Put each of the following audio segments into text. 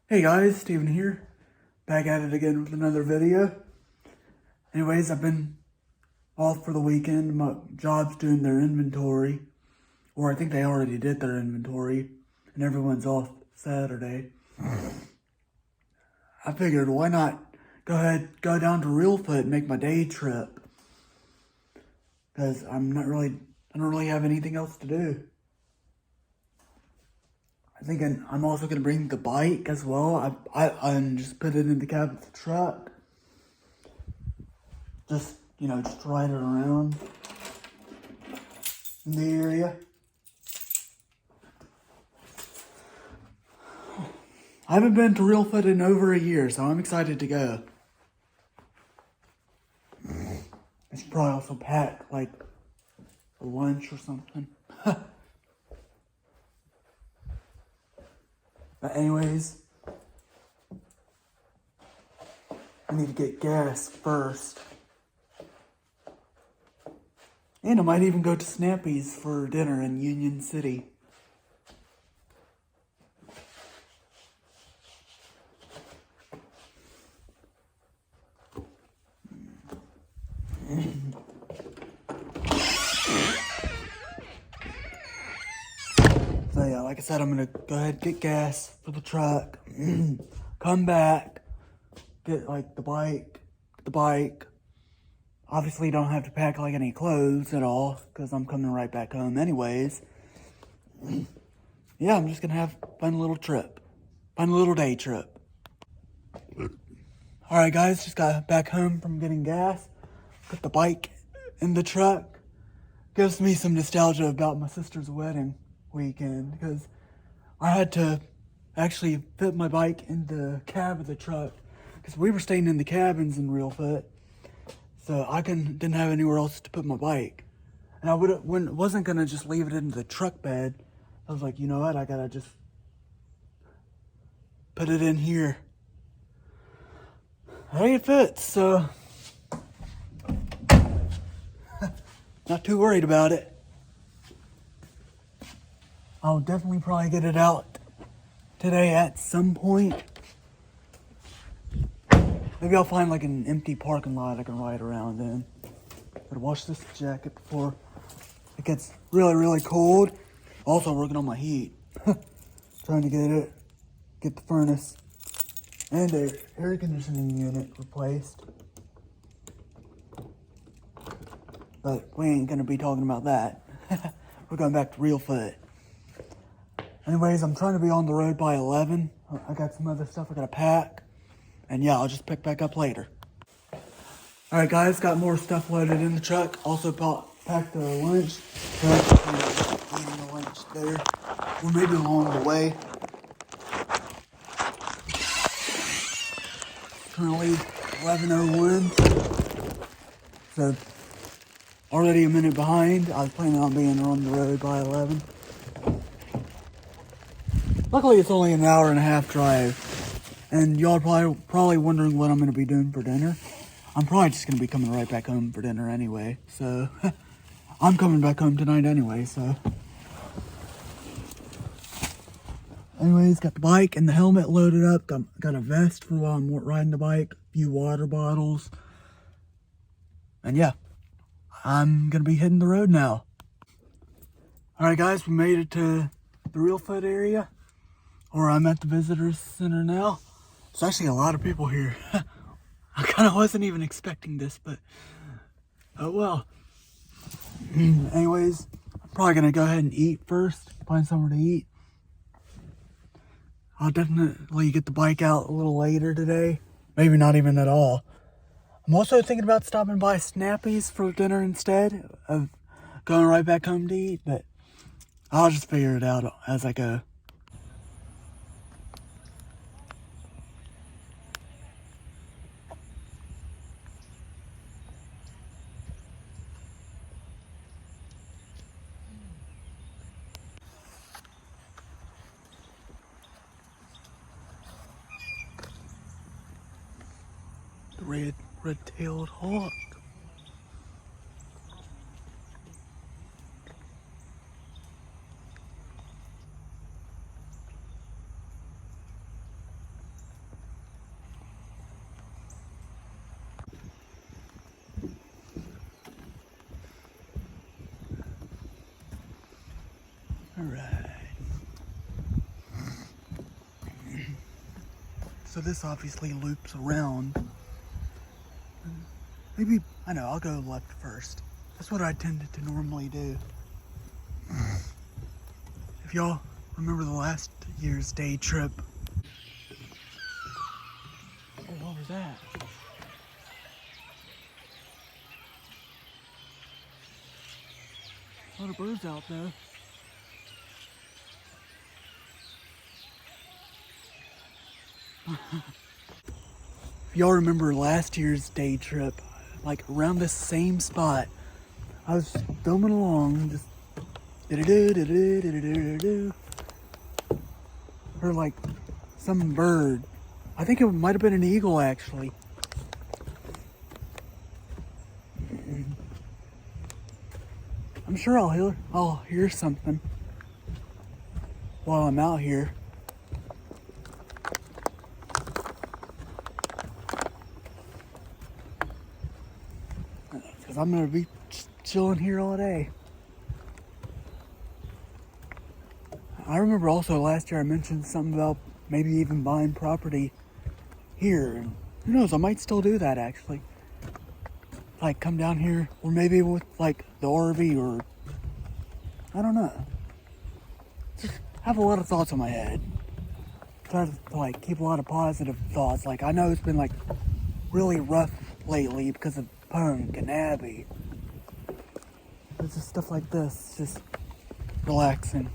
Hey guys, Steven here, back at it again with another video. Anyways, I've been off for the weekend. My job's doing their inventory, or I think they already did their inventory, and everyone's off Saturday. I figured, why not go down to Reelfoot and make my day trip, because I don't really have anything else to do. I think I'm also going to bring the bike as well. I just put it in the cab of the truck. Just ride it around in the area. I haven't been to Reelfoot in over a year, so I'm excited to go. I should probably also pack, like, a lunch or something. But anyways, I need to get gas first. And I might even go to Snappy's for dinner in Union City. So yeah, like I said, I'm gonna go ahead and get gas for the truck, come back, get like the bike. Obviously don't have to pack like any clothes at all, because I'm coming right back home anyways. Yeah, I'm just gonna have a fun little day trip. Alright guys, just got back home from getting gas, put the bike in the truck. Gives me some nostalgia about my sister's wedding weekend, because I had to actually fit my bike in the cab of the truck, because we were staying in the cabins in Reelfoot, so I didn't have anywhere else to put my bike. And I wasn't gonna just leave it in the truck bed. I was like, you know what, I gotta just put it in here. Hey, it fits, so not too worried about it. I'll definitely probably get it out today at some point. Maybe I'll find like an empty parking lot I can ride around in. Gotta wash this jacket before it gets really, really cold. Also working on my heat. Trying to get the furnace and the air conditioning unit replaced. But we ain't gonna be talking about that. We're going back to Reelfoot. Anyways, I'm trying to be on the road by 11. I got some other stuff I gotta pack. And yeah, I'll just pick back up later. Alright guys, got more stuff loaded in the truck. Also packed the lunch. Eating the lunch there. Or maybe along the way. Currently 11:01. So, already a minute behind. I was planning on being on the road by 11. Luckily, it's only an hour and a half drive. And y'all probably wondering what I'm going to be doing for dinner. I'm probably just going to be coming right back home for dinner anyway. So, I'm coming back home tonight anyway, so. Anyways, got the bike and the helmet loaded up. Got a vest for while I'm riding the bike. A few water bottles. And yeah, I'm going to be hitting the road now. Alright guys, we made it to the Reelfoot area. Or I'm at the visitors center now. There's actually a lot of people here. I kind of wasn't even expecting this, but oh well. Anyways, I'm probably going to go ahead and eat first. Find somewhere to eat. I'll definitely get the bike out a little later today. Maybe not even at all. I'm also thinking about stopping by Snappy's for dinner instead of going right back home to eat, but I'll just figure it out as I go. The red-tailed hawk. So this obviously loops around. Maybe, I know, I'll go left first. That's what I tended to normally do. If y'all remember the last year's day trip. Oh, what was that? A lot of birds out there. If y'all remember last year's day trip, like around this same spot, I was filming along, just do. Or like some bird. I think it might have been an eagle actually. I'm sure I'll hear something while I'm out here. Because I'm gonna be chilling here all day. I remember also last year I mentioned something about maybe even buying property here, and who knows, I might still do that actually. Like come down here, or maybe with like the RV, or I don't know. Just have a lot of thoughts in my head. Try to like keep a lot of positive thoughts. Like I know it's been like really rough lately because of Punk and Abby. It's just stuff like this, just relaxing.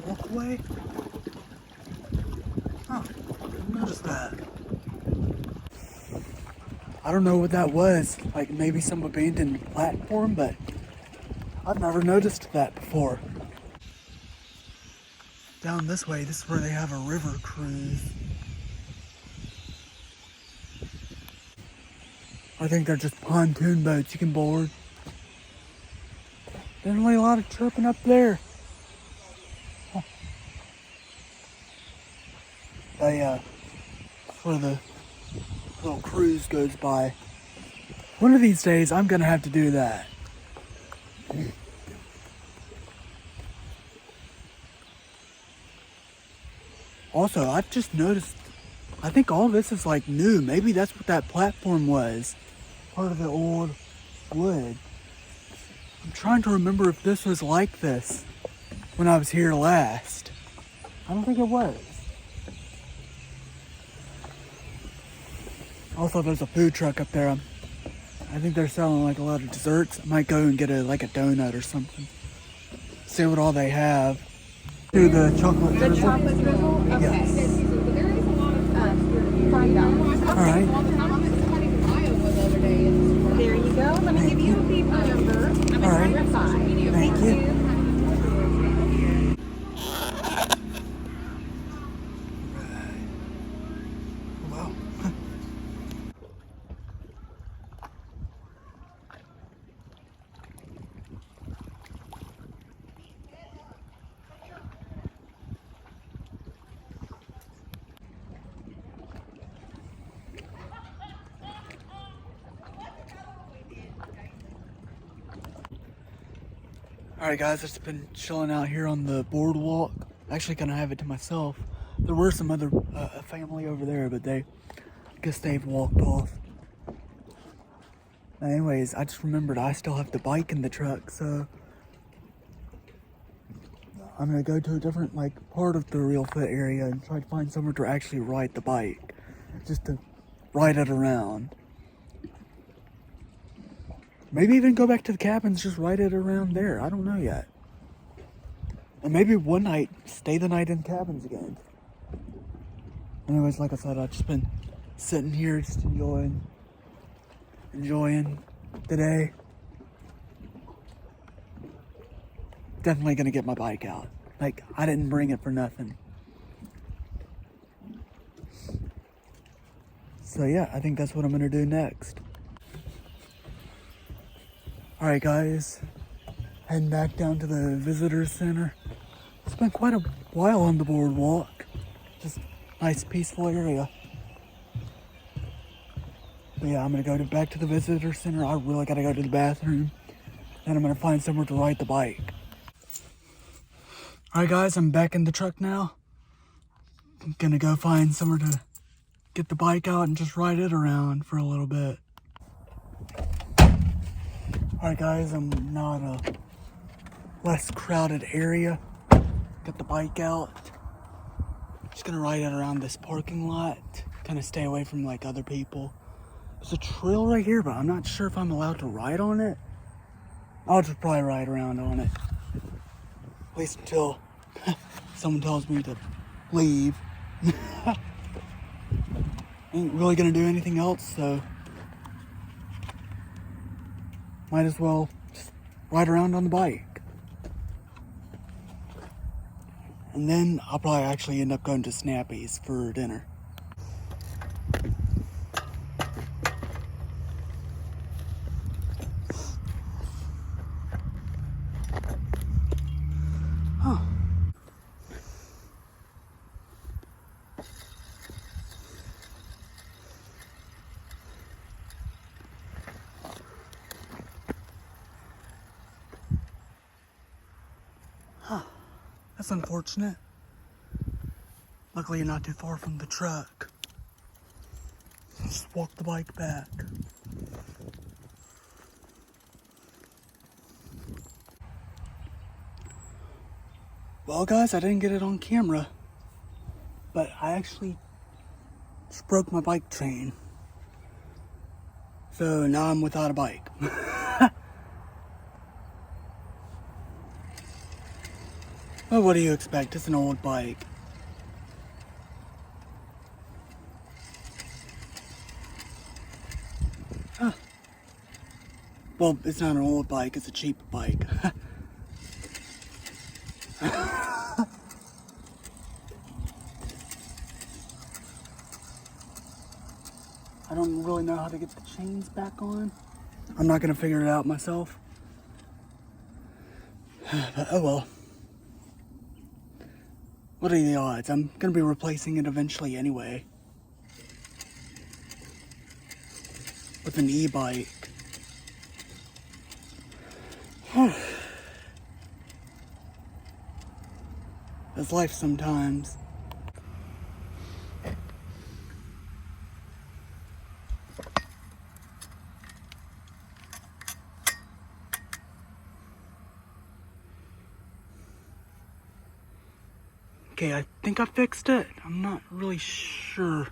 Walkway? Huh, I noticed that. I don't know what that was, like maybe some abandoned platform, but I've never noticed that before. Down this way, this is where they have a river cruise. I think they're just pontoon boats you can board. There's really a lot of chirping up there. Huh. Where the little cruise goes by. One of these days, I'm gonna have to do that. Also, I've just noticed, I think all this is like new. Maybe that's what that platform was. Part of the old wood. I'm trying to remember if this was like this when I was here last. I don't think it was. Also, there's a food truck up there. I think they're selling like a lot of desserts. I might go and get like a donut or something. See what all they have. Do the chocolate drizzle. The chocolate drizzle? Okay. Yes. There is a lot of fried items. All right. There you go. Let me give you a paper number. All right. Number 5. Thank you. Wow. Alright guys, I've just been chilling out here on the boardwalk. Actually kind of have it to myself. There were some other family over there, but I guess they've walked off. Anyways, I just remembered I still have the bike in the truck, so I'm gonna go to a different like part of the Reelfoot area and try to find somewhere to actually ride the bike. Just to ride it around. Maybe even go back to the cabins, just ride it around there. I don't know yet. And maybe one night, stay the night in cabins again. Anyways, like I said, I've just been sitting here just enjoying the day. Definitely gonna get my bike out. Like, I didn't bring it for nothing. So yeah, I think that's what I'm gonna do next. Alright guys, heading back down to the visitor center. Spent quite a while on the boardwalk. Just nice peaceful area. But yeah, I'm gonna go back to the visitor center. I really gotta go to the bathroom. Then I'm gonna find somewhere to ride the bike. Alright guys, I'm back in the truck now. I'm gonna go find somewhere to get the bike out and just ride it around for a little bit. Alright guys, I'm now at a less crowded area. Got the bike out. Just gonna ride it around this parking lot. Kind of stay away from like other people. There's a trail right here, but I'm not sure if I'm allowed to ride on it. I'll just probably ride around on it. At least until someone tells me to leave. Ain't really gonna do anything else, so might as well just ride around on the bike. And then I'll probably actually end up going to Snappy's for dinner. Huh. That's unfortunate. Luckily you're not too far from the truck. Just walk the bike back. Well guys, I didn't get it on camera, but I actually just broke my bike chain. So now I'm without a bike. Well, what do you expect? It's an old bike. Huh. Well, it's not an old bike, it's a cheap bike. I don't really know how to get the chains back on. I'm not gonna figure it out myself. But oh well. What are the odds? I'm gonna be replacing it eventually anyway. With an e-bike. It's life sometimes. Okay, I think I fixed it. I'm not really sure.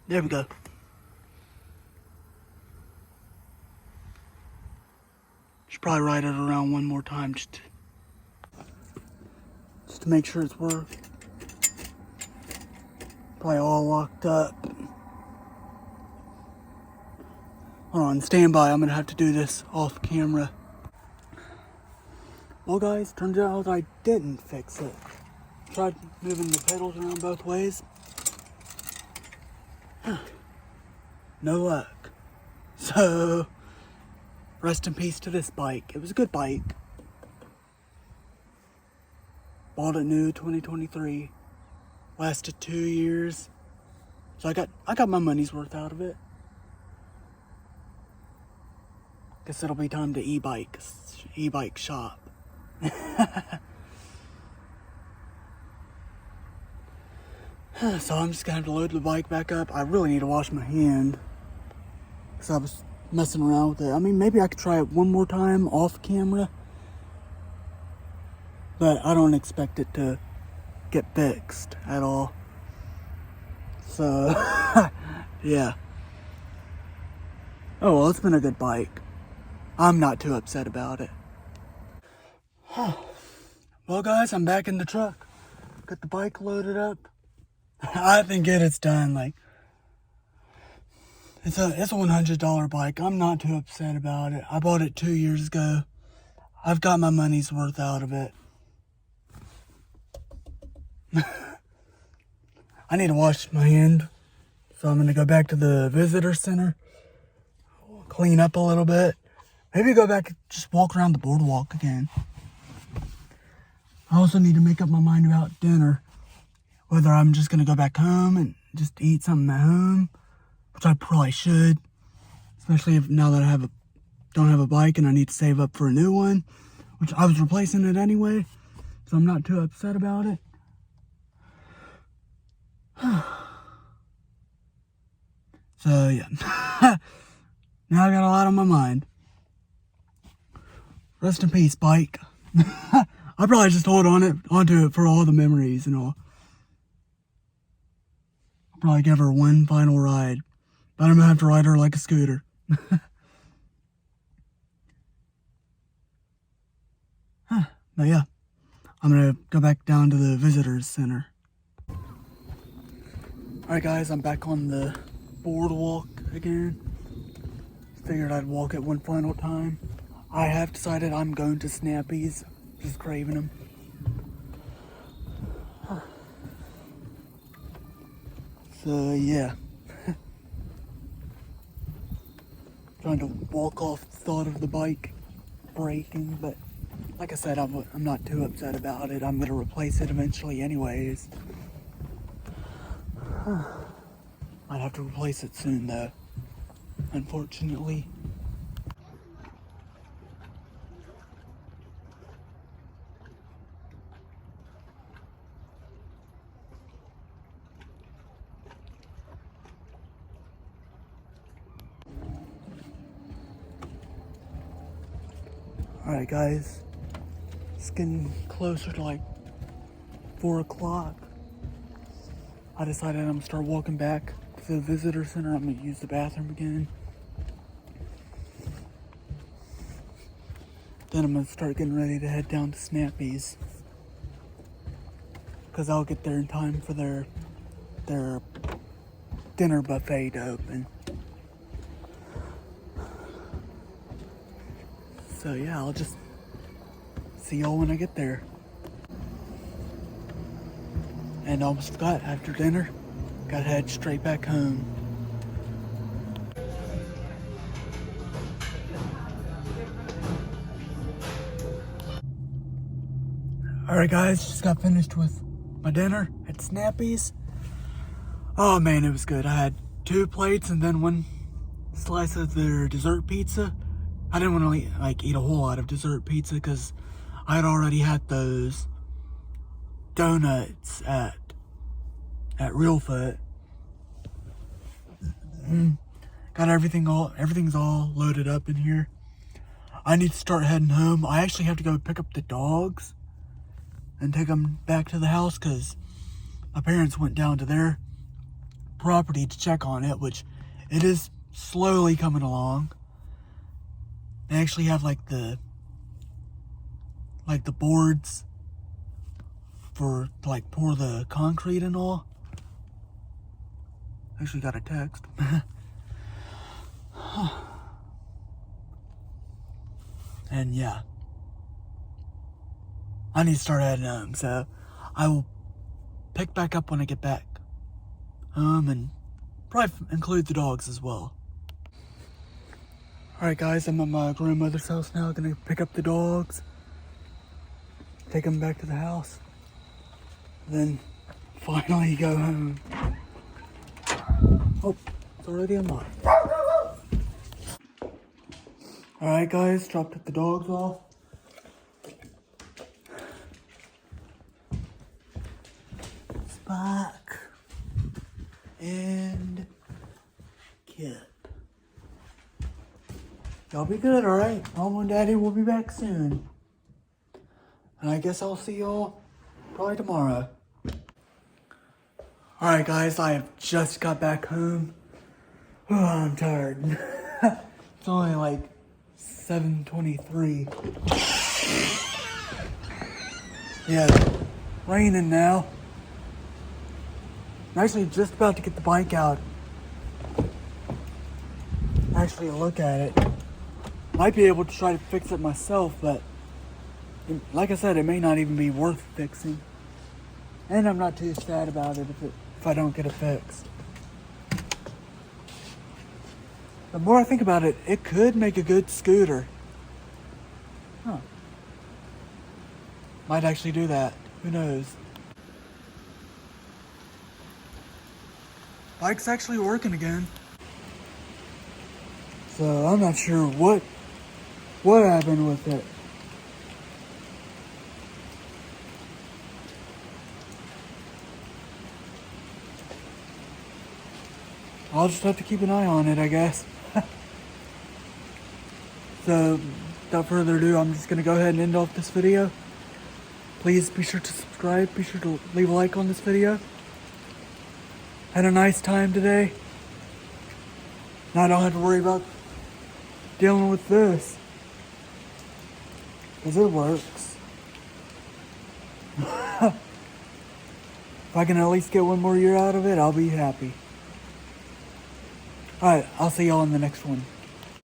There we go. Should probably ride it around one more time just to make sure it's worked. Probably all locked up. Hold on, stand by. I'm gonna have to do this off camera. Well guys, turns out I didn't fix it. Tried moving the pedals around both ways. No luck. So, rest in peace to this bike. It was a good bike. Bought it new 2023. Lasted 2 years. So I got my money's worth out of it. Guess it'll be time to e-bike shop. So I'm just gonna have to load the bike back up. I really need to wash my hand because I was messing around with it. I mean, maybe I could try it one more time off camera, but I don't expect it to get fixed at all. So yeah. Oh well, it's been a good bike. I'm not too upset about it. Well guys, I'm back in the truck. got the bike loaded up. I think it's done. Like, it's a $100 bike. I'm not too upset about it. I bought it 2 years ago. I've got my money's worth out of it. I need to wash my hand, so I'm gonna go back to the visitor center, clean up a little bit, maybe go back and just walk around the boardwalk again. I also need to make up my mind about dinner, whether I'm just gonna go back home and just eat something at home, which I probably should, especially if now that I don't have a bike and I need to save up for a new one, which I was replacing it anyway, so I'm not too upset about it. So yeah, now I got a lot on my mind. Rest in peace, bike. I'll probably just hold onto it for all the memories and all. I'll probably give her one final ride, but I'm gonna have to ride her like a scooter. But yeah, I'm gonna go back down to the visitors center. Alright guys, I'm back on the boardwalk again. Figured I'd walk it one final time. I have decided I'm going to Snappy's, just craving them. So yeah. Trying to walk off the thought of the bike breaking, but like I said, I'm not too upset about it. I'm going to replace it eventually anyways. Might have to replace it soon though, unfortunately. Alright guys, it's getting closer to like 4 o'clock. I decided I'm gonna start walking back to the visitor center. I'm gonna use the bathroom again. Then I'm gonna start getting ready to head down to Snappy's, because I'll get there in time for their dinner buffet to open. So yeah, I'll just see y'all when I get there. And I almost forgot, after dinner, gotta head straight back home. Alright guys, just got finished with my dinner at Snappy's. Oh man, it was good. I had 2 plates and then 1 slice of their dessert pizza. I didn't want to eat a whole lot of dessert pizza because I had already had those donuts at Reelfoot. Got everything's all loaded up in here. I need to start heading home. I actually have to go pick up the dogs and take them back to the house because my parents went down to their property to check on it, which it is slowly coming along. They actually have the boards for pour the concrete and all. Actually got a text. And yeah, I need to start heading home, so I will pick back up when I get back home and probably include the dogs as well. Alright guys, I'm at my grandmother's house now, gonna pick up the dogs, take them back to the house, then finally go home. Oh, it's already unlocked. Alright guys, dropped the dogs off. Spock and Kip. Y'all be good, alright? Mom and Daddy will be back soon. And I guess I'll see y'all probably tomorrow. Alright guys, I have just got back home. Oh, I'm tired. It's only 7:23. Yeah, raining now. I'm actually just about to get the bike out. Actually look at it. Might be able to try to fix it myself, but like I said, it may not even be worth fixing. And I'm not too sad about it if I don't get it fixed. The more I think about it, it could make a good scooter. Huh. Might actually do that. Who knows? Bike's actually working again. So I'm not sure what happened with it. I'll just have to keep an eye on it, I guess. So, without further ado, I'm just going to go ahead and end off this video. Please be sure to subscribe. Be sure to leave a like on this video. Had a nice time today. Now I don't have to worry about dealing with this. Because it works. If I can at least get one more year out of it, I'll be happy. Alright, I'll see y'all in the next one.